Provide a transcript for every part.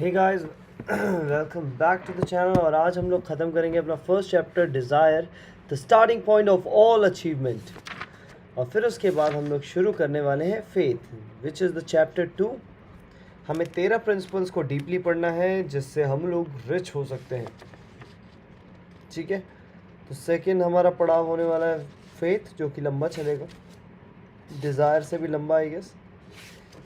Hey guys welcome back to the channel. और आज हम लोग ख़त्म करेंगे अपना first chapter desire, the starting point of all achievement. और फिर उसके बाद हम लोग शुरू करने वाले हैं faith, which is the chapter 2। हमें 13 प्रिंसिपल्स को डीपली पढ़ना है जिससे हम लोग रिच हो सकते हैं। ठीक है, तो सेकेंड हमारा पड़ाव होने वाला है फेथ, जो कि लंबा चलेगा, डिज़ायर से भी लंबा आई गेस,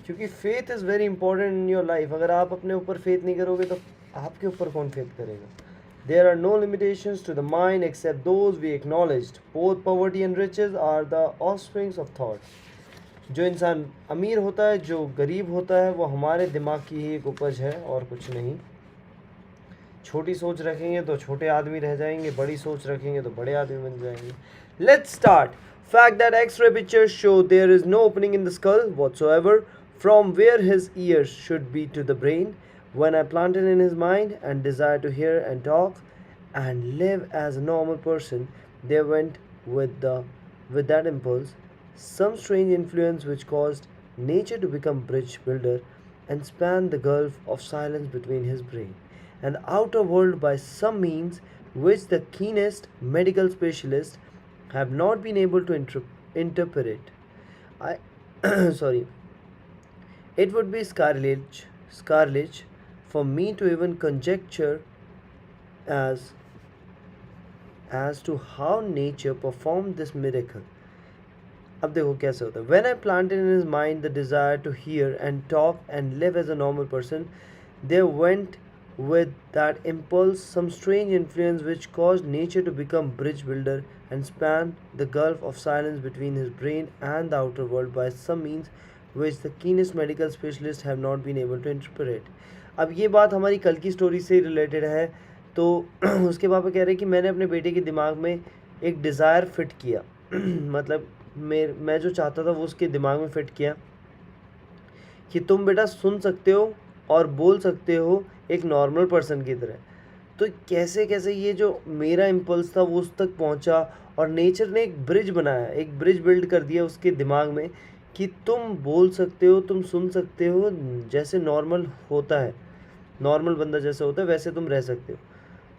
क्योंकि faith is very important in your life. अगर आप अपने ऊपर फेथ नहीं करोगे तो आपके ऊपर कौन फेथ करेगा। There are no limitations to the mind except those we acknowledged, both poverty and riches are the offsprings of thought. जो इंसान अमीर होता है, जो गरीब होता है, वो हमारे दिमाग की ही एक उपज है और कुछ नहीं। छोटी सोच रखेंगे तो छोटे आदमी रह जाएंगे, बड़ी सोच रखेंगे तो बड़े आदमी बन जाएंगे। Let's start. Fact that X-ray pictures show there is no opening in the skull whatsoever from where his ears should be to the brain. When I planted in his mind and desire to hear and talk and live as a normal person, there went with that impulse some strange influence which caused nature to become bridge builder and span the gulf of silence between his brain and the outer world by some means which the keenest medical specialists have not been able to interpret. I sorry, it would be scarlet for me to even conjecture as as to how nature performed this miracle. अब देखो कैसे होता है. When I planted in his mind the desire to hear and talk and live as a normal person, there went with that impulse some strange influence which caused nature to become bridge builder and span the gulf of silence between his brain and the outer world by some means which the keenest medical specialists have not been able to interpret. अब ये बात हमारी कल की story से related है. तो उसके पापा कह रहे हैं कि मैंने अपने बेटे के दिमाग में एक डिज़ायर फिट किया. मतलब मैं जो चाहता था वो उसके दिमाग में फिट किया कि तुम बेटा सुन सकते हो और बोल सकते हो एक नॉर्मल पर्सन की तरह. तो कैसे कैसे ये जो मेरा इम्पल्स था वो उस तक पहुंचा और नेचर ने एक ब्रिज बनाया, एक ब्रिज बिल्ड कर दिया उसके दिमाग में कि तुम बोल सकते हो, तुम सुन सकते हो, जैसे नॉर्मल होता है, नॉर्मल बंदा जैसे होता है वैसे तुम रह सकते हो.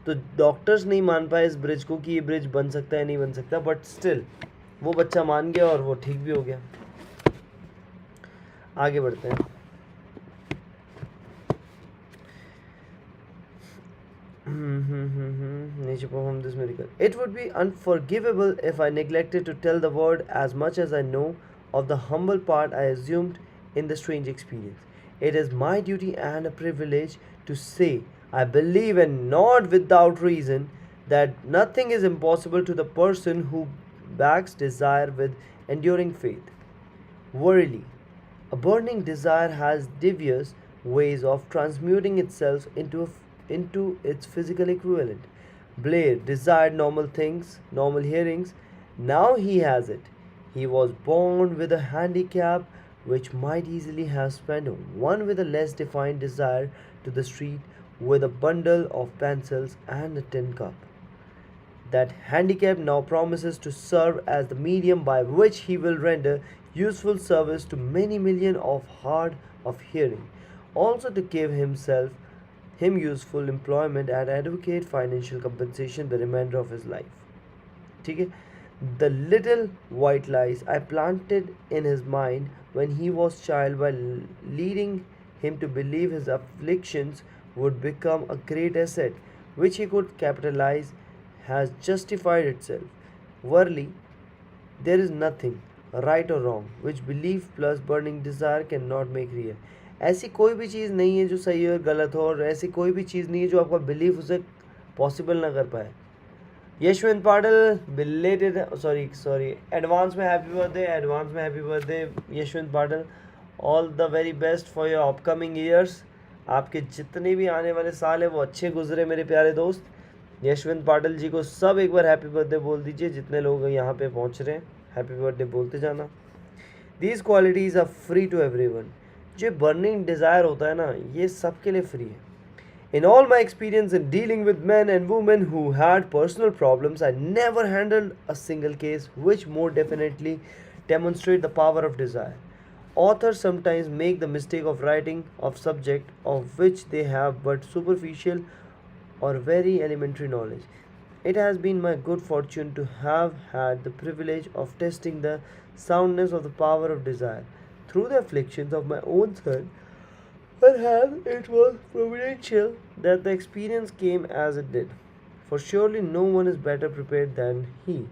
तो डॉक्टर्स नहीं मान पाए इस ब्रिज को कि ये ब्रिज बन सकता है नहीं बन सकता, बट स्टिल वो बच्चा मान गया और वो ठीक भी हो गया. आगे बढ़ते हैं. Nature performed this miracle. It would be unforgivable if I neglected to tell the world as much as I know of the humble part I assumed in the strange experience. It is my duty and a privilege to say I believe, and not without reason, that nothing is impossible to the person who backs desire with enduring faith. Verily, a burning desire has devious ways of transmuting itself into its physical equivalent. Blair desired normal things, normal hearings. Now he has it. He was born with a handicap which might easily have spent one with a less defined desire to the street with a bundle of pencils and a tin cup. That handicap now promises to serve as the medium by which he will render useful service to many millions of hard of hearing, also to give him useful employment and advocate financial compensation the remainder of his life. ठीक है. The little white lies I planted in his mind when he was child by leading him to believe his afflictions would become a great asset which he could capitalize has justified itself. Verily, there is nothing, right or wrong, which belief plus burning desire cannot make real. ऐसी कोई भी चीज़ नहीं है जो सही और गलत हो, और ऐसी कोई भी चीज़ नहीं है जो आपका बिलीफ उसे पॉसिबल ना कर पाए. Yashwant Patil belated sorry advance में happy birthday Yashwant Patil. All the very best for your upcoming years. आपके जितने भी आने वाले साल हैं वो अच्छे गुजरे मेरे प्यारे दोस्त. यशवंत पाटिल जी को सब एक बार हैप्पी बर्थडे बोल दीजिए. जितने लोग यहाँ पे पहुँच रहे हैं हैप्पी बर्थडे बोलते जाना. These qualities are free to everyone. जो बर्निंग डिज़ायर होता है ना, ये सबके लिए फ्री है. In all my experience in dealing with men and women who had personal problems, I never handled a single case which more definitely demonstrate the power of desire. Authors sometimes make the mistake of writing of subject of which they have but superficial or very elementary knowledge. It has been my good fortune to have had the privilege of testing the soundness of the power of desire through the afflictions of my own son. Perhaps it was providential that the experience came as it did, for surely no one is better prepared than he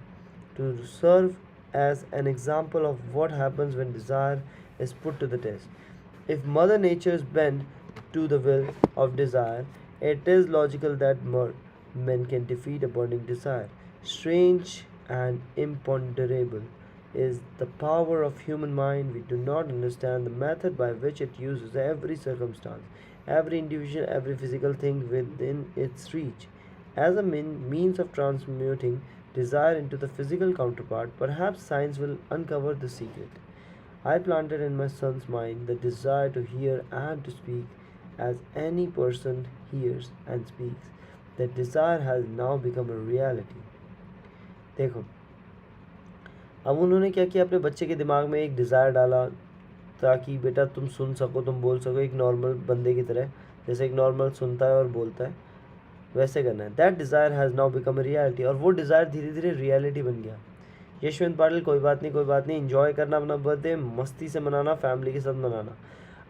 to serve as an example of what happens when desire is put to the test. If Mother Nature's bend to the will of desire, it is logical that men can defeat a burning desire. Strange and imponderable is the power of human mind. We do not understand the method by which it uses every circumstance, every individual, every physical thing within its reach. As a means of transmuting desire into the physical counterpart, perhaps science will uncover the secret. I planted in my son's mind the desire to hear and to speak as any person hears and speaks. That desire has now become a reality. देखो, अब उन्होंने क्या किया, अपने बच्चे के दिमाग में एक डिज़ायर डाला ताकि बेटा तुम सुन सको, तुम बोल सको एक नॉर्मल बंदे की तरह, जैसे एक नॉर्मल सुनता है और बोलता है वैसे करना है. That desire has now become a reality. और वो डिज़ायर धीरे धीरे रियलिटी बन गया. यशवंत पाटिल, कोई बात नहीं, इंजॉय करना अपना बर्थडे, मस्ती से मनाना, फैमिली के साथ मनाना.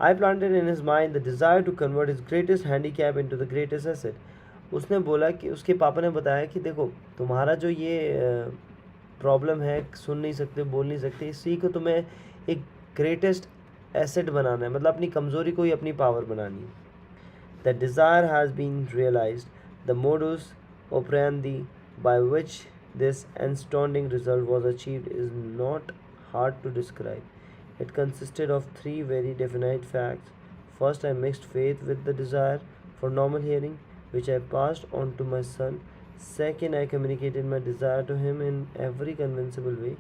I planted in his mind the desire to convert his greatest handicap into the greatest asset. उसने बोला कि उसके पापा ने बताया कि देखो तुम्हारा जो ये प्रॉब्लम है, सुन नहीं सकते, बोल नहीं सकते, इसी को तुम्हें एक ग्रेटेस्ट एसेट बनाना है, मतलब अपनी कमज़ोरी को ही अपनी पावर बनानी है. The desire has been realised. The modus operandi by which this astounding result was achieved is not hard to describe. It consisted of three very definite facts. First, I mixed faith with the desire for normal hearing, which I passed on to my son. Second, I communicated my desire to him in every convincible way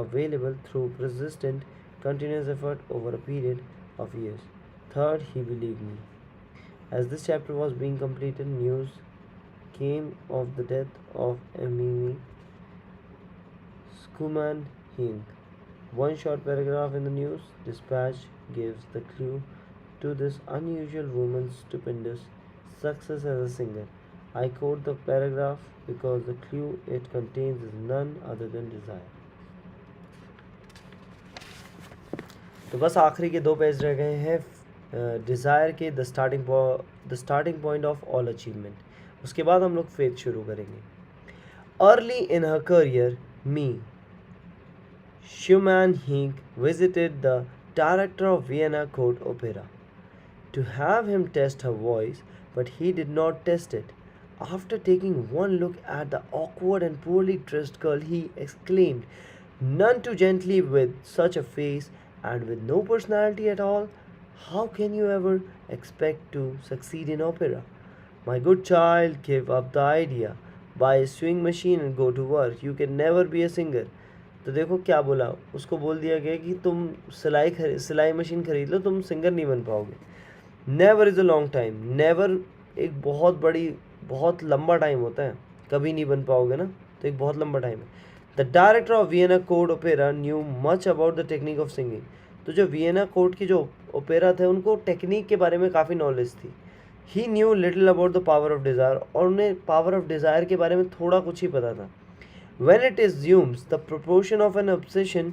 available through persistent, continuous effort over a period of years. Third, he believed me. As this chapter was being completed, news came of the death of Emimi Napoleon Hill. One short paragraph in the news dispatch gives the clue to this unusual woman's stupendous success as a singer. I quote the paragraph because the clue it contains is none other than desire. तो बस आखिरी के 2 page रह गए हैं desire के the starting point of all achievement. उसके बाद हम लोग फेथ शुरू करेंगे. Early in her career me Schumann Hink visited the director of Vienna Court Opera to have him test her voice, but he did not test it. After taking one look at the awkward and poorly dressed girl, he exclaimed, "None too gently with such a face and with no personality at all. How can you ever expect to succeed in opera? My good child, give up the idea. Buy a sewing machine and go to work. You can never be a singer." तो देखो क्या बोला, उसको बोल दिया गया कि तुम सिलाई मशीन खरीद लो, तुम सिंगर नहीं बन पाओगे. Never is a long time. Never एक बहुत लंबा टाइम होता है, कभी नहीं बन पाओगे ना, तो एक बहुत लंबा टाइम है. The director of Vienna court opera new much about the technique of singing. तो जो वियना कोर्ट की जो ओपेरा थे उनको टेक्निक के बारे में काफ़ी नॉलेज थी. He knew little about the power of desire. और उन्हें पावर ऑफ डिज़ायर के बारे में थोड़ा कुछ ही पता था. When it assumes the proportion of an obsession,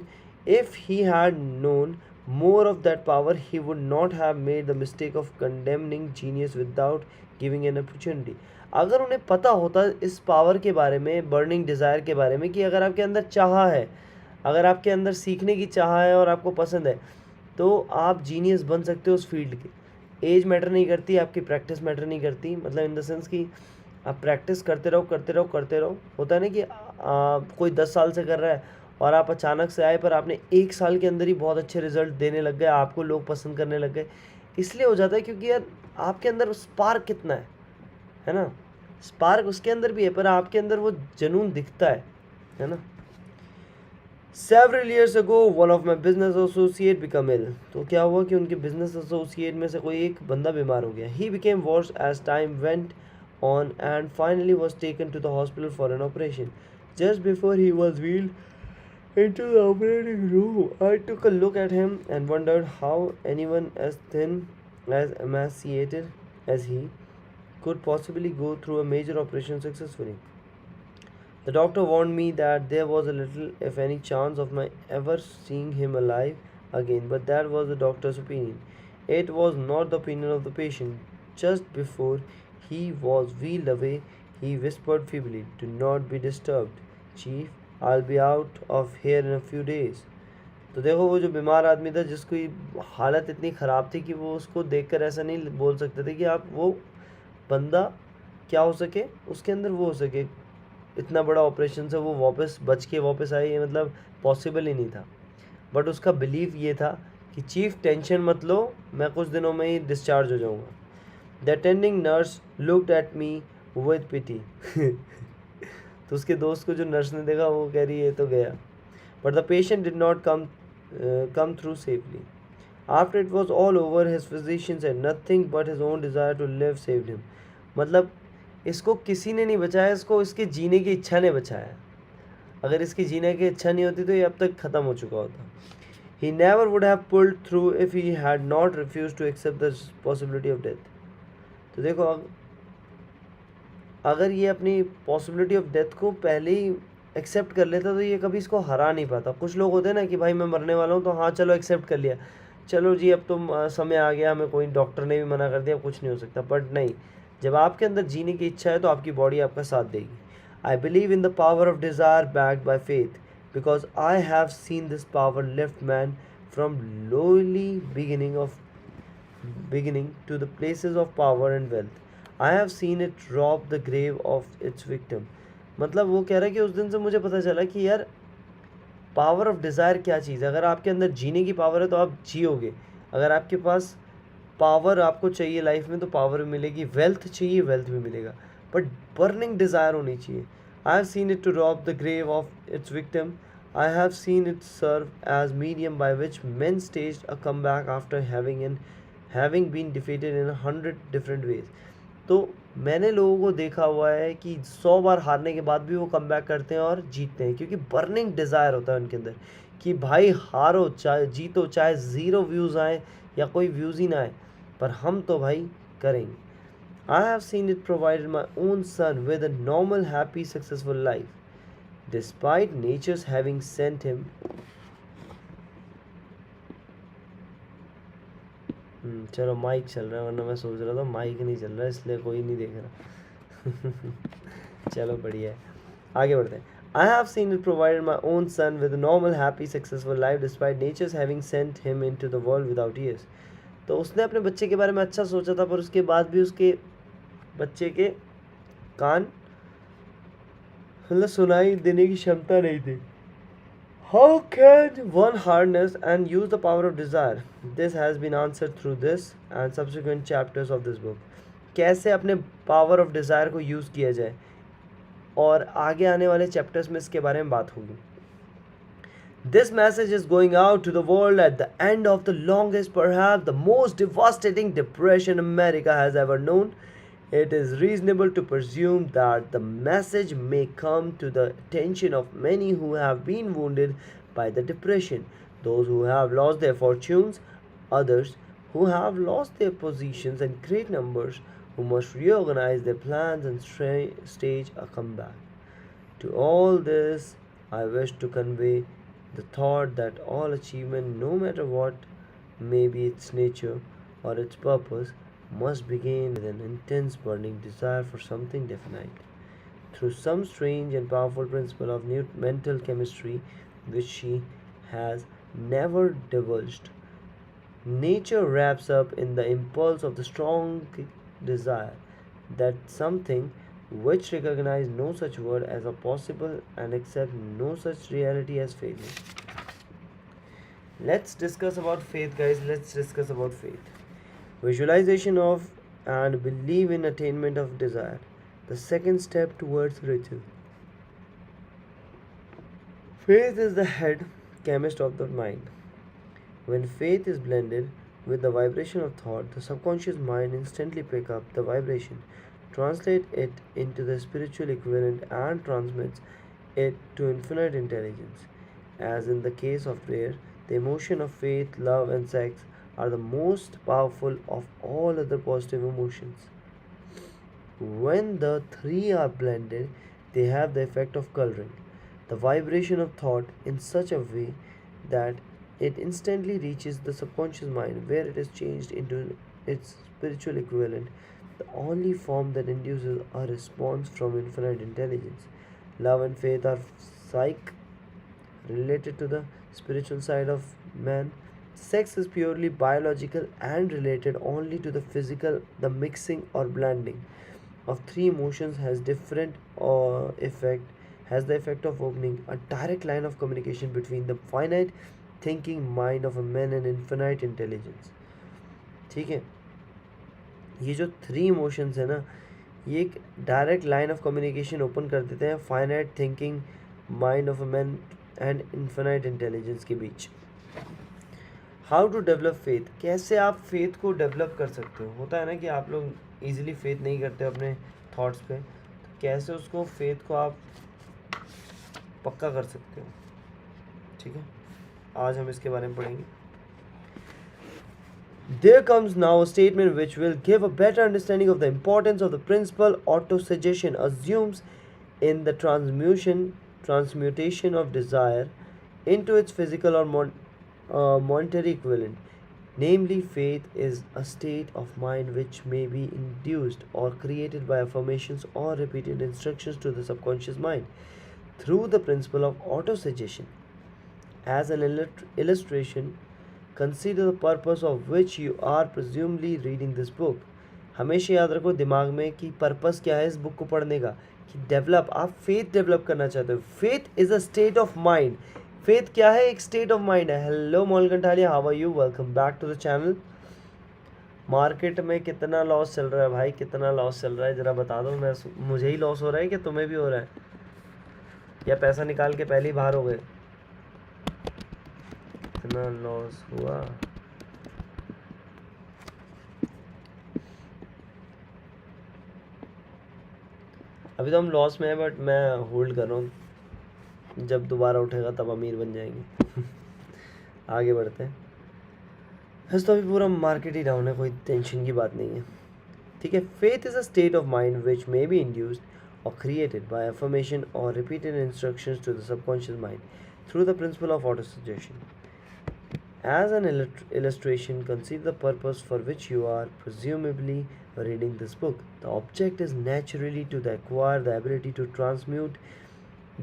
if he had known more of that power, he would not have made the mistake of condemning genius without giving an opportunity. अगर उन्हें पता होता इस पावर के बारे में, burning desire के बारे में, कि अगर आपके अंदर चाह है, अगर आपके अंदर सीखने की चाह है और आपको पसंद है, तो आप जीनियस बन सकते हो उस फील्ड के. एज मैटर नहीं करती, आपकी प्रैक्टिस मैटर नहीं करती, मतलब इन द सेंस कि आप प्रैक्टिस करते रहो. होता है ना कि कोई 10 साल से कर रहा है और आप अचानक से आए, पर आपने 1 साल के अंदर ही बहुत अच्छे रिजल्ट देने लग गए, आपको लोग पसंद करने लग गए. इसलिए हो जाता है क्योंकि यार आपके अंदर स्पार्क कितना है ना. स्पार्क उसके अंदर भी है, पर आपके अंदर वो जुनून दिखता है ना. Several years ago, one of my business associate became ill. तो क्या हुआ कि उनके business associate में से कोई एक बंदा बीमार हो गया. He became worse as time went on and finally was taken to the hospital for an operation. Just before he was wheeled into the operating room. I took a look at him and wondered how anyone as thin, as emaciated as he could possibly go through a major operation successfully. The doctor warned me that there was a little, if any, chance of my ever seeing him alive again, but that was the doctor's opinion. It was not the opinion of the patient. Just before he was wheeled away, he whispered feebly, "Do not be disturbed, Chief. I'll be out of here in a few days." तो देखो वो जो बीमार आदमी था जिसकी हालत इतनी ख़राब थी कि वो उसको देखकर ऐसा नहीं बोल सकते थे कि आप वो बंदा क्या हो सके उसके अंदर वो हो सके इतना बड़ा ऑपरेशन से वो वापस बच के वापस आए, ये मतलब पॉसिबल ही नहीं था। बट उसका बिलीव ये था कि चीफ टेंशन मत लो, मैं कुछ दिनों में ही डिस्चार्ज हो जाऊंगा। The attending nurse looked at me with pity. तो उसके दोस्त को जो नर्स ने देखा वो कह रही है तो गया। But the patient did not come through safely. After it was all over, his physician said nothing but his own desire to live saved him. मतलब इसको किसी ने नहीं बचाया, इसको इसके जीने की इच्छा ने बचाया। अगर इसकी जीने की इच्छा नहीं होती तो ये अब तक ख़त्म हो चुका होता। He never would have pulled through if he had not refused to accept the possibility of death. तो देखो अगर ये अपनी पॉसिबिलिटी ऑफ डेथ को पहले ही एक्सेप्ट कर लेता तो ये कभी इसको हरा नहीं पाता। कुछ लोग होते हैं ना कि भाई मैं मरने वाला हूँ तो हाँ चलो एक्सेप्ट कर लिया, चलो जी अब तो समय आ गया, हमें कोई डॉक्टर ने भी मना कर दिया, कुछ नहीं हो सकता। बट नहीं, जब आपके अंदर जीने की इच्छा है तो आपकी बॉडी आपका साथ देगी। I believe in the power of desire backed by faith because I have seen this power lift man from lolly beginning to the places of power and wealth. I have seen it rob the grave of its victim. मतलब वो कह रहा है कि उस दिन से मुझे पता चला कि यार पावर ऑफ डिज़ायर क्या चीज़ है। अगर आपके अंदर जीने की पावर है तो आप जियोगे। अगर आपके पास पावर आपको चाहिए लाइफ में तो पावर भी मिलेगी, वेल्थ चाहिए वेल्थ भी मिलेगा, बट बर्निंग डिज़ायर होनी चाहिए। I have seen it to rob the grave of its victim. I have seen it serve as medium by which men staged a comeback after having been defeated in 100 different ways. तो मैंने लोगों को देखा हुआ है कि 100 बार हारने के बाद भी वो कम बैक करते हैं और जीतते हैं, क्योंकि बर्निंग डिज़ायर होता है उनके अंदर कि भाई हारो चाहे जीतो, चाहे ज़ीरो व्यूज़ आए या कोई व्यूज़ ही ना आए, पर हम तो भाई करेंगे। I have seen it provided my own son with a normal happy successful life despite nature's having sent him. चलो माइक चल रहा है, वरना मैं सोच रहा था माइक नहीं चल रहा है इसलिए कोई नहीं देख रहा। चलो बढ़िया है, आगे बढ़ते हैं। I have seen it provided my own son with normal happy successful life despite nature's having sent him into the world without ears. तो उसने अपने बच्चे के बारे में अच्छा सोचा था, पर उसके बाद भी उसके बच्चे के कान मतलब सुनाई देने की क्षमता नहीं थी। How can one harness and use the power of desire? This has been answered through this and subsequent chapters of this book. कैसे अपने पावर ऑफ डिज़ायर को यूज़ किया जाए, और आगे आने वाले चैप्टर्स में इसके बारे में बात होगी। This message is going out to the world at the end of the longest, perhaps the most devastating depression America has ever known. It is reasonable to presume that the message may come to the attention of many who have been wounded by the depression, those who have lost their fortunes, others who have lost their positions, and great numbers who must reorganize their plans and stage a comeback. To all this, I wish to convey the thought that all achievement, no matter what may be its nature or its purpose, must begin with an intense burning desire for something definite. Through some strange and powerful principle of new mental chemistry which she has never divulged, nature wraps up in the impulse of the strong desire that something which recognize no such word as a possible and accept no such reality as failure. Let's discuss about faith, guys. Let's discuss about faith. Visualization of and belief in attainment of desire, the second step towards riches. Faith is the head chemist of the mind. When faith is blended with the vibration of thought, the subconscious mind instantly picks up the vibration, translates it into the spiritual equivalent, and transmits it to infinite intelligence. As in the case of prayer, the emotion of faith, love, and sex are the most powerful of all other positive emotions. When the three are blended, they have the effect of coloring the vibration of thought in such a way that it instantly reaches the subconscious mind where it is changed into its spiritual equivalent, the only form that induces a response from infinite intelligence. Love and faith are psych related to the spiritual side of man. Sex is purely biological and related only to the physical, the mixing or blending of three emotions has the effect of opening a direct line of communication between the finite thinking mind of a man and infinite intelligence. ठीक है, ये जो three emotions है ना, ये एक direct line of communication open कर देते हैं finite thinking mind of a man and infinite intelligence के बीच. हाउ टू डेवलप फेथ, कैसे आप फेथ को डेवलप कर सकते हो. होता है ना कि आप लोग ईजिली फेथ नहीं करते अपने थॉट्स पे, तो कैसे उसको फेथ को आप पक्का कर सकते हो. ठीक है, आज हम इसके बारे में पढ़ेंगे. There comes now a statement which will give a better understanding of the importance of the principle. Autosuggestion assumes in the transmutation of desire into its physical or monetary equivalent. Namely, faith is a state of mind which may be induced or created by affirmations or repeated instructions to the subconscious mind through the principle of autosuggestion. As an illustration, consider the purpose of which you are presumably reading this book. हमेशा याद रखो दिमाग में कि purpose क्या है इस book को पढ़ने का, कि डेवलप, आप फेथ डेवलप करना चाहते हो. Faith is a state of mind. Faith क्या है, एक स्टेट ऑफ माइंड है. हेलो मोल कंठालिया, how are you, welcome back to the channel. Market में कितना लॉस चल रहा है भाई, कितना लॉस चल रहा है जरा बता दो. मुझे ही लॉस हो रहा है कि तुम्हें भी हो रहा है, या पैसा निकाल के पहले ही बाहर हो गए. कितना लॉस हुआ. अभी तो हम लॉस में है, बट मैं होल्ड कर रहा हूँ. जब दोबारा उठेगा तब अमीर बन जाएंगे. आगे बढ़ते हैं. बस तो अभी पूरा मार्केट ही डाउन है, कोई टेंशन की बात नहीं है. ठीक है. Faith is a state of mind which may be induced or created by affirmation or repeated instructions to the subconscious mind through the principle of autosuggestion. As an illustration, consider the purpose for which you are presumably reading this book. The object is naturally to acquire the ability to transmute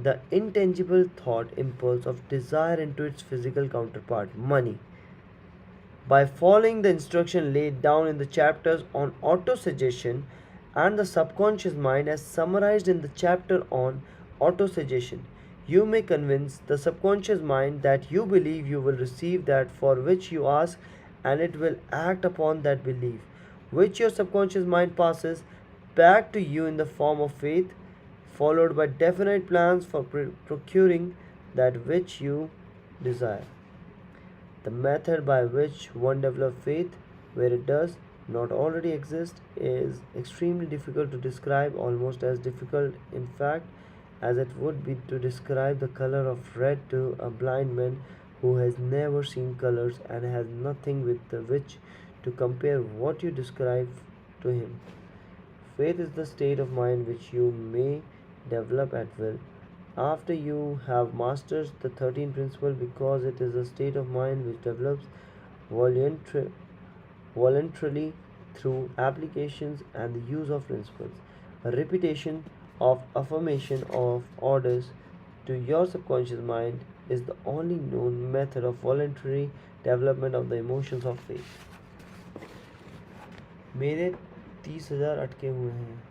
the intangible thought impulse of desire into its physical counterpart, money. By following the instruction laid down in the chapters on autosuggestion and the subconscious mind as summarized in the chapter on autosuggestion, you may convince the subconscious mind that you believe you will receive that for which you ask, and it will act upon that belief, which your subconscious mind passes back to you in the form of faith, followed by definite plans for procuring that which you desire. The method by which one develops faith where it does not already exist is extremely difficult to describe, almost as difficult in fact as it would be to describe the color of red to a blind man who has never seen colors and has nothing with which to compare what you describe to him. Faith is the state of mind which you may develop at will after you have mastered the 13 principles, because it is a state of mind which develops voluntarily through applications and the use of principles. A repetition of affirmation of orders to your subconscious mind is the only known method of voluntary development of the emotions of faith. मेरे 30,000 अटके हुए हैं.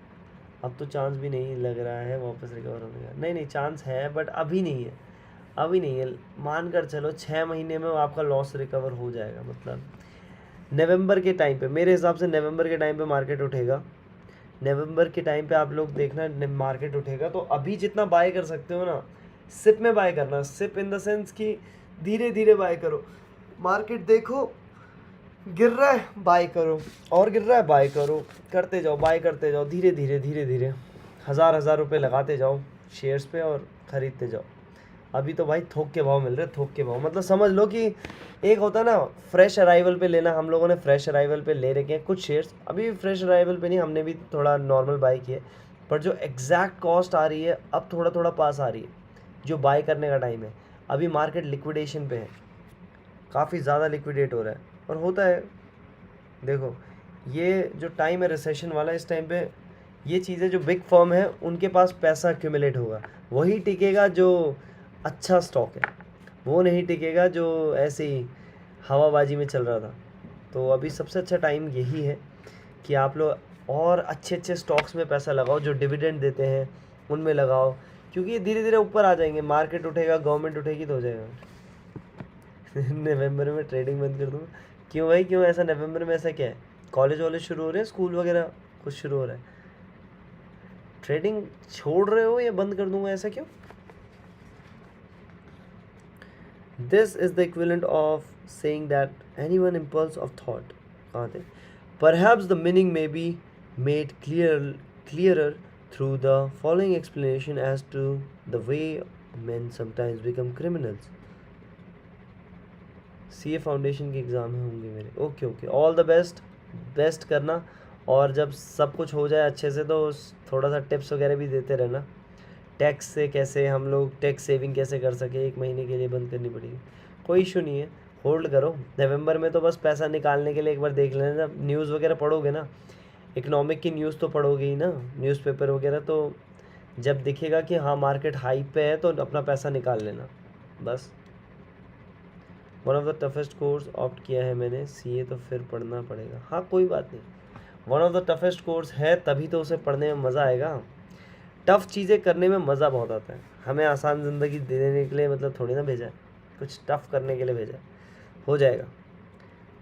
अब तो chance भी नहीं लग रहा है वापस रिकवर होने का. नहीं चांस है, बट अभी नहीं है. मान कर चलो 6 महीने में आपका लॉस रिकवर हो जाएगा. मतलब नवंबर के टाइम पे, मेरे हिसाब से नवंबर के टाइम पे मार्केट उठेगा. नवंबर के टाइम पे आप लोग देखना मार्केट उठेगा. तो अभी जितना बाय कर सकते हो ना, सिप में बाय करना. सिप इन द सेंस कि धीरे धीरे बाय करो. मार्केट देखो गिर रहा है, बाय करो, और गिर रहा है, बाय करो. करते जाओ, बाय करते जाओ, धीरे धीरे 1,000 रुपये लगाते जाओ शेयर्स पे और ख़रीदते जाओ. अभी तो भाई थोक के भाव मिल रहे, थोक के भाव, मतलब समझ लो कि एक होता ना फ्रेश अराइवल पे लेना, हम लोगों ने फ्रेश अराइवल पे ले रखे हैं कुछ शेयर्स, अभी भी फ्रेश अराइवल पे नहीं, हमने भी थोड़ा नॉर्मल बाई किया, पर जो एग्जैक्ट कॉस्ट आ रही है अब थोड़ा थोड़ा पास आ रही है, जो बाई करने का टाइम है। अभी मार्केट लिक्विडेशन पे है, काफ़ी ज़्यादा लिक्विडेट हो रहा है, और होता है देखो ये जो टाइम है रिसेशन वाला, इस टाइम पे ये चीज़ें जो बिग फर्म है उनके पास पैसा एक्यूमुलेट होगा, वही टिकेगा जो अच्छा स्टॉक है, वो नहीं टिकेगा जो ऐसे ही हवाबाजी में चल रहा था। तो अभी सबसे अच्छा टाइम यही है कि आप लोग और अच्छे अच्छे स्टॉक्स में पैसा लगाओ, जो डिविडेंड देते हैं उनमें लगाओ, क्योंकि ये धीरे धीरे ऊपर आ जाएंगे, मार्केट उठेगा, गवर्नमेंट उठेगी तो हो जाएगा। नवंबर में ट्रेडिंग बंद कर दूँगा। क्यों भाई, क्यों ऐसा, नवंबर में ऐसा क्या है, कॉलेज वॉलेज शुरू हो रहे हैं, स्कूल वगैरह कुछ शुरू हो रहा है, ट्रेडिंग छोड़ रहे हो या बंद कर दूंगा, ऐसा क्यों? This is the equivalent of saying that any one impulse of thought, कहाँ थे, परहैप्स द मीनिंग में be made clearer through the following explanation as to the way men sometimes become criminals. CA foundation के exam होंगे मेरे, okay okay, all the best, best करना, और जब सब कुछ हो जाए अच्छे से तो थोड़ा सा टिप्स वगैरह भी देते रहना, टैक्स से कैसे हम लोग टैक्स सेविंग कैसे कर सके, 1 महीने के लिए बंद करनी पड़ेगी, कोई इशू नहीं है, होल्ड करो, नवंबर में तो बस पैसा निकालने के लिए एक बार देख लेना, जब न्यूज़ वगैरह पढ़ोगे ना, इकोनॉमिक की न्यूज़ तो पढ़ोगे ही ना, न्यूज़पेपर वगैरह, तो जब दिखेगा कि हाँ मार्केट हाई पे है तो अपना पैसा निकाल लेना बस। One of the toughest course opt किया है मैंने, सीए तो फिर पढ़ना पड़ेगा, हाँ कोई बात नहीं, one of the toughest course है तभी तो उसे पढ़ने में मज़ा आएगा, टफ़ चीज़ें करने में मज़ा बहुत आता है, हमें आसान ज़िंदगी देने के लिए मतलब थोड़ी ना भेजा है, कुछ टफ़ करने के लिए भेजा है, हो जाएगा,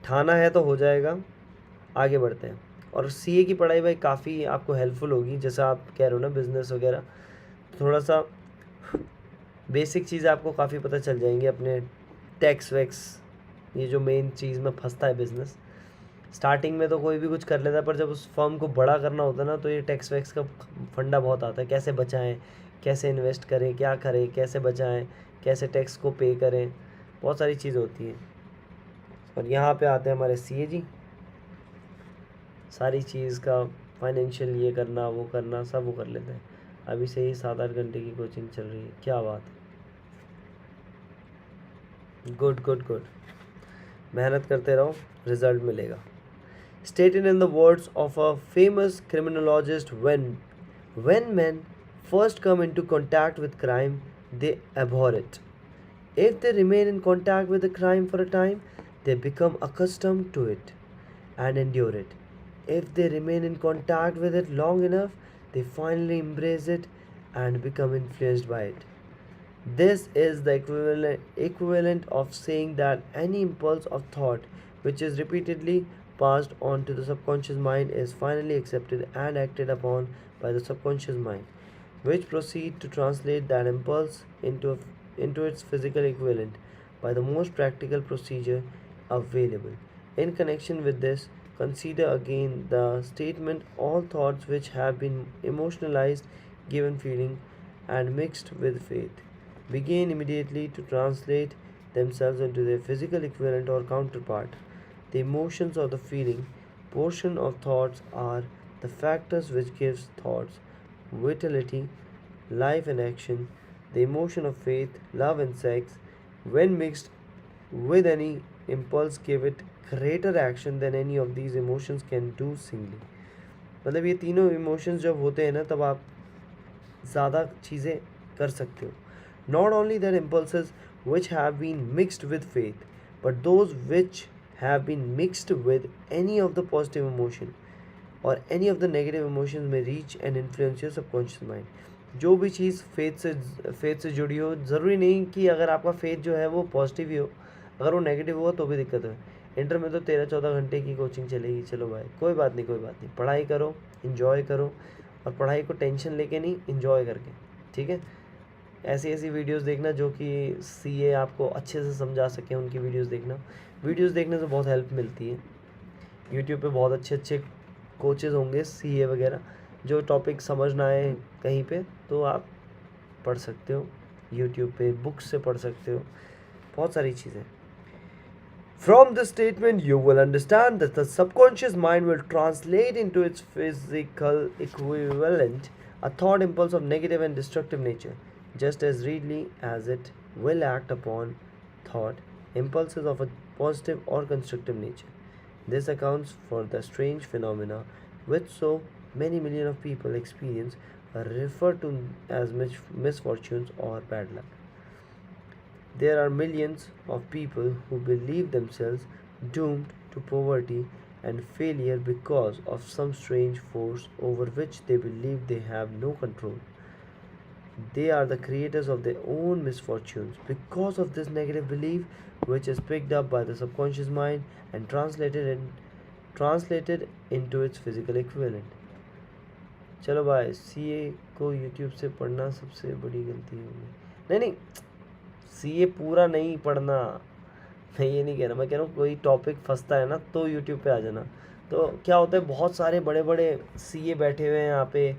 ठाना है तो हो जाएगा, आगे बढ़ते हैं। और सीए की पढ़ाई भाई काफ़ी आपको हेल्पफुल होगी, जैसा आप कह रहे हो ना बिज़नेस वगैरह, थोड़ा सा बेसिक चीज़ें आपको काफ़ी पता चल जाएंगी, अपने टैक्स वैक्स, ये जो मेन चीज़ में फंसता है बिज़नेस, स्टार्टिंग में तो कोई भी कुछ कर लेता है, पर जब उस फर्म को बड़ा करना होता है ना, तो ये टैक्स वैक्स का फंडा बहुत आता है, कैसे बचाएं, कैसे इन्वेस्ट करें, क्या करें, कैसे बचाएं, कैसे टैक्स को पे करें, बहुत सारी चीज़ होती हैं। और यहाँ पे आते हैं हमारे सीए जी, सारी चीज़ का फाइनेंशियल ये करना वो करना सब वो कर लेते हैं, अभी से ही 7-8 घंटे की कोचिंग चल रही है, क्या बात है, गुड गुड गुड, मेहनत करते रहो, रिजल्ट मिलेगा। Stated in the words of a famous criminologist, when men first come into contact with crime, they abhor it. If they remain in contact with the crime for a time, they become accustomed to it and endure it. If they remain in contact with it long enough, they finally embrace it and become influenced by it. This is the equivalent of saying that any impulse of thought which is repeatedly passed on to the subconscious mind is finally accepted and acted upon by the subconscious mind, which proceed to translate that impulse into its physical equivalent by the most practical procedure available. In connection with this, consider again the statement, all thoughts which have been emotionalized, given feeling, and mixed with faith begin immediately to translate themselves into their physical equivalent or counterpart. The emotions or the feeling portion of thoughts are the factors which gives thoughts vitality, life and action. The emotion of faith, love and sex, when mixed with any impulse, give it greater action than any of these emotions can do singly. मतलब ये तीनों emotions जब होते हैं ना, तब आप ज़्यादा चीज़ें कर सकते हो. Not only that impulses which have been mixed with faith, but those which have been mixed with any of the positive emotion or any of the negative emotions may reach and influence your subconscious mind. जो भी चीज़ faith से जुड़ी हो, ज़रूरी नहीं कि अगर आपका फेथ जो है वो पॉजिटिव ही हो, अगर वो नेगेटिव हो तो भी दिक्कत है. इंटर में तो 13-14 घंटे की कोचिंग चलेगी, चलो भाई कोई बात नहीं, कोई बात नहीं, पढ़ाई करो, इन्जॉय करो, और पढ़ाई को टेंशन लेके नहीं, इन्जॉय करके, ठीक है. ऐसी ऐसी वीडियोस देखना जो कि सीए आपको अच्छे से समझा सके, उनकी वीडियोस देखना. वीडियोस देखने से बहुत हेल्प मिलती है. यूट्यूब पे बहुत अच्छे अच्छे कोचेज़ होंगे सीए वगैरह, जो टॉपिक समझ ना आए कहीं पे तो आप पढ़ सकते हो. यूट्यूब पे बुक्स से पढ़ सकते हो, बहुत सारी चीज़ें. From this statement, you will understand that the subconscious mind will translate into its physical equivalent a thought impulse of negative and destructive nature, just as readily as it will act upon thought impulses of a positive or constructive nature. This accounts for the strange phenomena which so many millions of people experience, are referred to as misfortunes or bad luck. There are millions of people who believe themselves doomed to poverty and failure because of some strange force over which they believe they have no control. They are the creators of their own misfortunes because of this negative belief, which is picked up by the subconscious mind and translated into its physical equivalent. चलो भाई, CA को YouTube से पढ़ना सबसे बड़ी गलती होगी. नहीं नहीं, सीए पूरा नहीं पढ़ना, मैं ये नहीं कह रहा. मैं कह रहा हूँ कोई टॉपिक फंसता है ना तो यूट्यूब पे आ जाना. तो क्या होता है, बहुत सारे बड़े बड़े सीए बैठे हुए हैं यहाँ पे,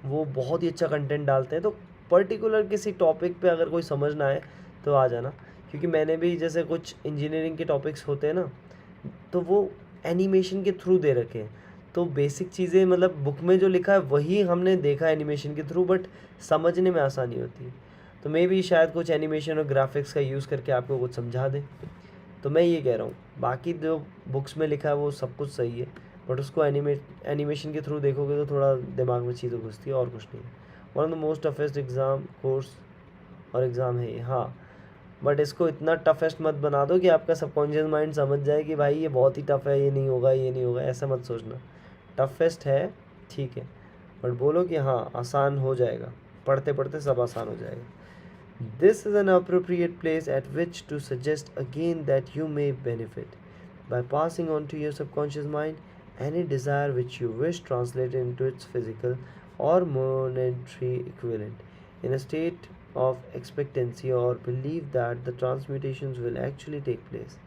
वो बहुत ही अच्छा कंटेंट डालते हैं. तो पर्टिकुलर किसी टॉपिक पे अगर कोई समझना है तो आ जाना. क्योंकि मैंने भी जैसे कुछ इंजीनियरिंग के टॉपिक्स होते हैं ना, तो वो एनिमेशन के थ्रू दे रखे हैं. तो बेसिक चीज़ें मतलब बुक में जो लिखा है वही हमने देखा एनिमेशन के थ्रू, बट समझने में आसानी होती है. तो मैं भी शायद कुछ एनिमेशन और ग्राफिक्स का यूज़ करके आपको कुछ समझा दें. तो मैं ये कह रहा हूँ, बाकी जो बुक्स में लिखा है वो सब कुछ सही है, बट उसको एनिमेशन के थ्रू देखोगे तो थोड़ा दिमाग में चीज़ें घुसती है और कुछ नहीं. One of the most toughest exam course और एग्ज़ाम है ये, हाँ. बट इसको इतना टफेस्ट मत बना दो कि आपका सबकॉन्शियस माइंड समझ जाए कि भाई ये बहुत ही टफ है, ये नहीं होगा, ये नहीं होगा. ऐसा मत सोचना. टफेस्ट है ठीक है, बट बोलो कि हाँ आसान हो जाएगा, पढ़ते पढ़ते सब आसान हो जाएगा. This is an appropriate place at which to suggest again that you may benefit by passing on to your subconscious mind any desire which you wish translated into its physical or monetary equivalent in a state of expectancy or belief that the transmutations will actually take place.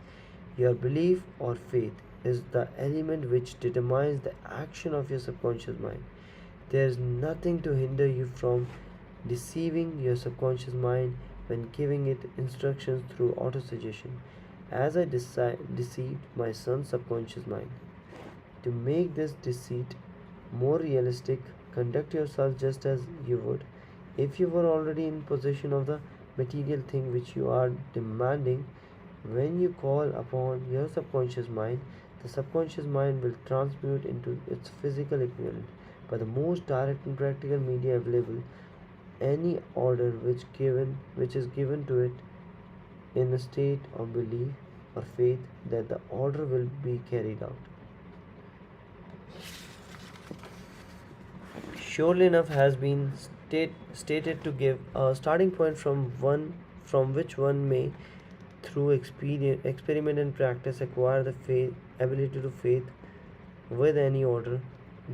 Your belief or faith is the element which determines the action of your subconscious mind. There is nothing to hinder you from deceiving your subconscious mind when giving it instructions through autosuggestion, as I deceived my son's subconscious mind. To make this deceit more realistic, conduct yourself just as you would if you were already in possession of the material thing which you are demanding. When you call upon your subconscious mind, the subconscious mind will transmute into its physical equivalent by the most direct and practical media available any order which is given to it in a state of belief or faith that the order will be carried out. Surely enough has been stated to give a starting point from which one may through experiment and practice acquire the ability to faith with any order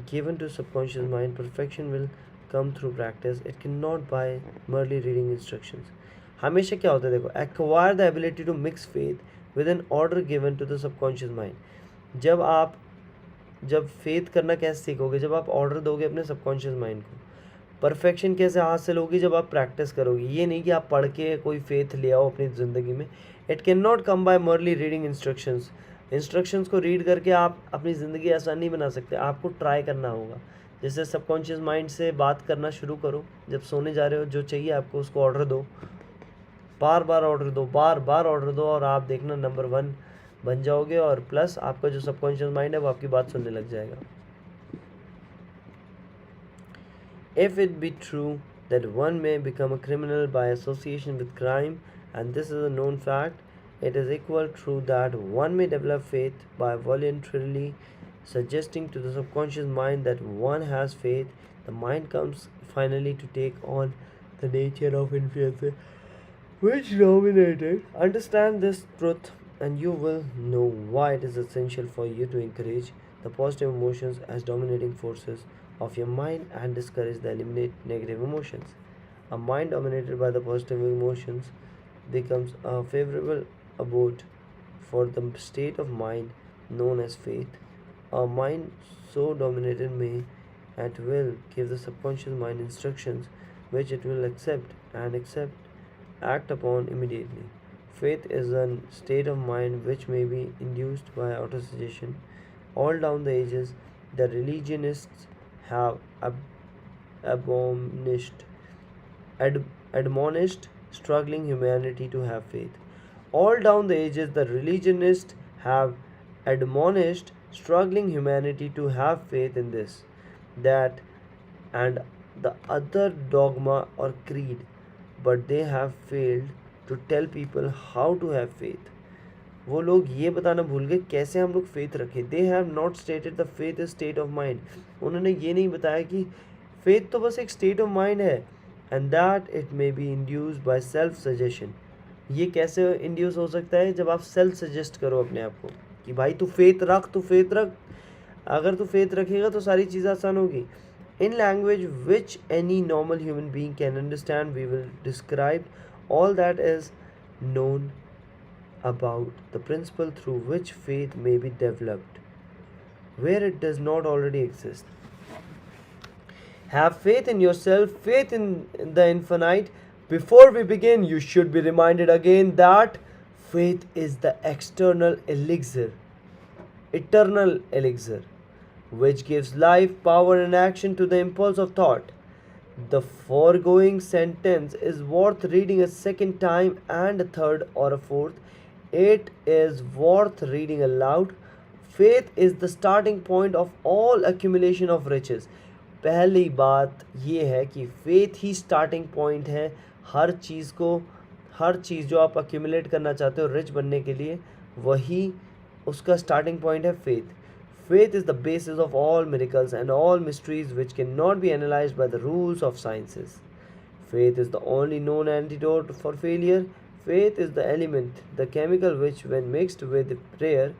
given to subconscious mind. Perfection will come through practice. It cannot by merely reading instructions. हमेशा क्या होता है देखो, acquire the ability to mix faith with an order given to the subconscious mind. जब faith करना कैसे सीखोगे, जब आप ऑर्डर दोगे अपने सबकॉन्शियस माइंड को. परफेक्शन कैसे हासिल होगी, जब आप प्रैक्टिस करोगे. ये नहीं कि आप पढ़ के कोई फेथ ले आओ अपनी ज़िंदगी में. It can not come by merely reading instructions को रीड करके आप अपनी ज़िंदगी आसान नहीं बना सकते. आपको ट्राई करना होगा. जैसे सबकॉन्शियस माइंड से बात करना शुरू करो. जब सोने जा रहे हो जो चाहिए आपको उसको ऑर्डर दो, बार बार ऑर्डर दो और आप देखना नंबर 1 बन जाओगे. और प्लस आपका जो सबकॉन्शियस माइंड है वो आपकी बात सुनने लग जाएगा. If it be true that one may become a criminal by association with crime, and this is a known fact, it is equal true that one may develop faith by voluntarily suggesting to the subconscious mind that one has faith. The mind comes finally to take on the nature of influence which dominated. Understand this truth, and you will know why it is essential for you to encourage the positive emotions as dominating forces of your mind and discourage the eliminate negative emotions. A mind dominated by the positive emotions becomes a favorable abode for the state of mind known as faith. A mind so dominated may at will give the subconscious mind instructions which it will accept act upon immediately. Faith is a state of mind which may be induced by autosuggestion. All down the ages, the religionists have abolished ad- admonished struggling humanity to have faith. All down the ages, the religionists have admonished struggling humanity to have faith in this, that, and the other dogma or creed, but they have failed to tell people how to have faith. वो लोग ये बताना भूल गए कैसे हम लोग faith रखें. They have not stated the faith is state of mind. उन्होंने ये नहीं बताया कि फेथ तो बस एक स्टेट ऑफ माइंड है, and that it may be induce by self suggestion. ये कैसे इंड्यूस हो सकता है? जब आप सेल्फ सजेस्ट करो अपने आप को कि भाई तू फेथ रख, तू फेथ रख. अगर तू फेथ रखेगा तो सारी चीज़ें आसान होगी. In language which any normal human being can understand, we will describe all that is known about the principle through which faith may be developed, where it does not already exist. Have faith in yourself, faith in the infinite. Before we begin, you should be reminded again that faith is the eternal elixir, which gives life, power, and action to the impulse of thought. The foregoing sentence is worth reading a second time and a third or a fourth. It is worth reading aloud. Faith is the starting point of all accumulation of riches. पहली बात ये है कि faith ही starting point है हर चीज़ को. हर चीज़ जो आप accumulate करना चाहते हो रिच बनने के लिए, वही उसका स्टार्टिंग पॉइंट है faith. Faith is the basis of all miracles and all mysteries which cannot be analyzed by the rules of sciences. Faith is the only known antidote for failure. Faith is the element, the chemical which, when mixed with prayer,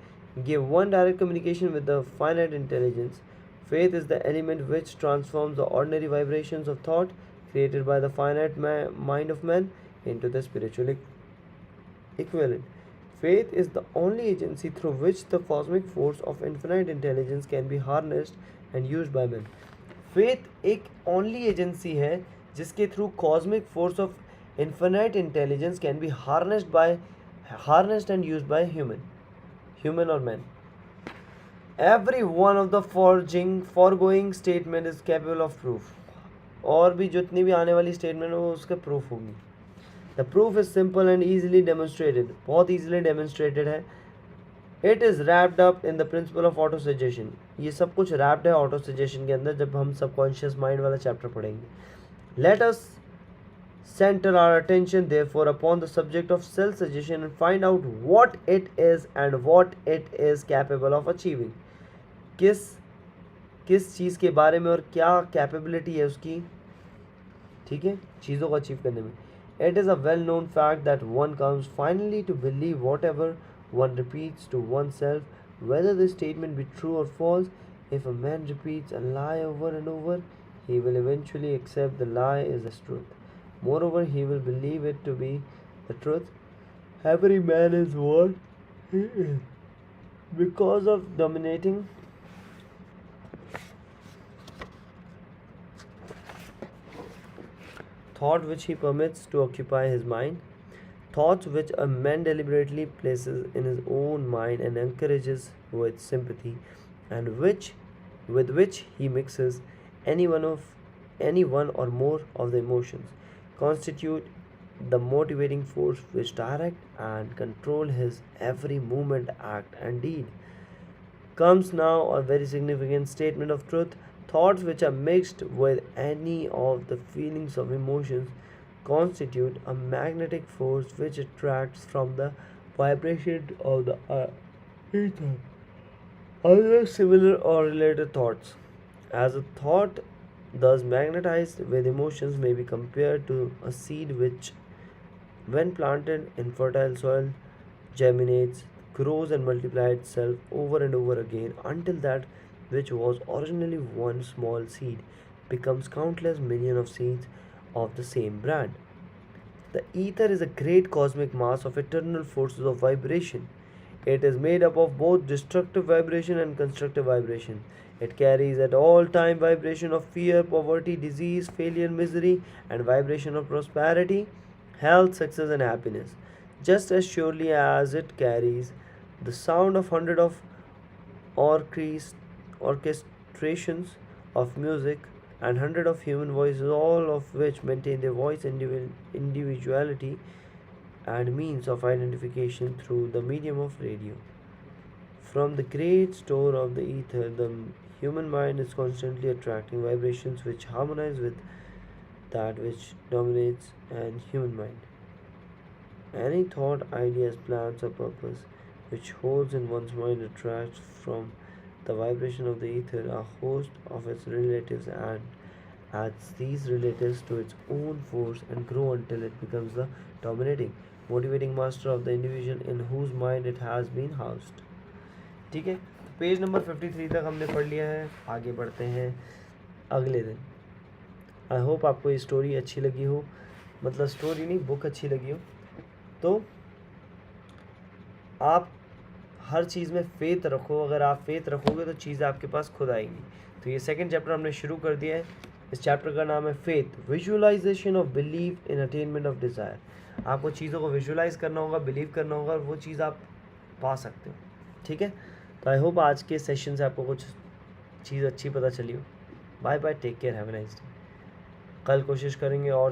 give one direct communication with the finite intelligence. Faith is the element which transforms the ordinary vibrations of thought created by the finite mind of man into the spiritual equivalent. Faith is the only agency through which the cosmic force of infinite intelligence can be harnessed and used by men. Faith एक only agency है जिसके through cosmic force of infinite intelligence can be harnessed and used by human or man. Every one of the foregoing statement is capable of proof. और भी जितनी भी आने वाली statement है वो उसका प्रूफ होगी. The proof is simple and easily demonstrated. बहुत easily demonstrated है. It is wrapped up in the principle of autosuggestion. ये सब कुछ wrapped है autosuggestion के अंदर जब हम subconscious mind वाला chapter पढ़ेंगे. Let us center our attention therefore upon the subject of self-suggestion and find out what it is and what it is capable of achieving. किस चीज़ के बारे में और क्या कैपेबिलिटी है उसकी, ठीक है, चीज़ों को अचीव करने में. It is a well-known fact that one comes finally to believe whatever one repeats to oneself, whether the statement be true or false. If a man repeats a lie over and over, he will eventually accept the lie is the truth. Moreover, he will believe it to be the truth. Every man is what he is because of dominating thought which he permits to occupy his mind, thoughts which a man deliberately places in his own mind and encourages with sympathy, and with which he mixes any one or more of the emotions, constitute the motivating force which direct and control his every movement, act, and deed. Comes now a very significant statement of truth. Thoughts which are mixed with any of the feelings of emotions constitute a magnetic force which attracts from the vibration of the ether other similar or related thoughts. As a thought thus magnetized with emotions may be compared to a seed which, when planted in fertile soil, germinates, grows, and multiplies itself over and over again until that which was originally one small seed becomes countless millions of seeds of the same brand. The ether is a great cosmic mass of eternal forces of vibration. It is made up of both destructive vibration and constructive vibration. It carries at all time vibration of fear, poverty, disease, failure, misery, and vibration of prosperity, health, success, and happiness. Just as surely as it carries the sound of hundred of orchestrations of music and hundred of human voices, all of which maintain their voice individuality and means of identification through the medium of radio. From the great store of the ether, the human mind is constantly attracting vibrations which harmonize with that which dominates an human mind. Any thought, ideas, plans, or purpose which holds in one's mind attracts from the vibration of the ether a host of its relatives and adds these relatives to its own force and grow until it becomes the dominating, motivating master of the individual in whose mind it has been housed. ठीक है, तो page number 53 तक हमने पढ़ लिया है. आगे बढ़ते हैं अगले दिन. आई होप आपको ये स्टोरी अच्छी लगी हो, मतलब स्टोरी नहीं, बुक अच्छी लगी हो. तो आप हर चीज़ में फेथ रखो. अगर आप फेथ रखोगे तो चीज़ें आपके पास खुद आएंगी. तो ये सेकंड चैप्टर हमने शुरू कर दिया है. इस चैप्टर का नाम है faith, visualisation of believe in attainment of desire. आपको चीज़ों को विजुअलाइज करना होगा, बिलीव करना होगा, और वो चीज़ आप पा सकते हो. ठीक है, तो आई होप आज के सेशन से आपको कुछ चीज़ अच्छी पता चली हो. Bye bye, take care, have a nice day. कल कोशिश करेंगे और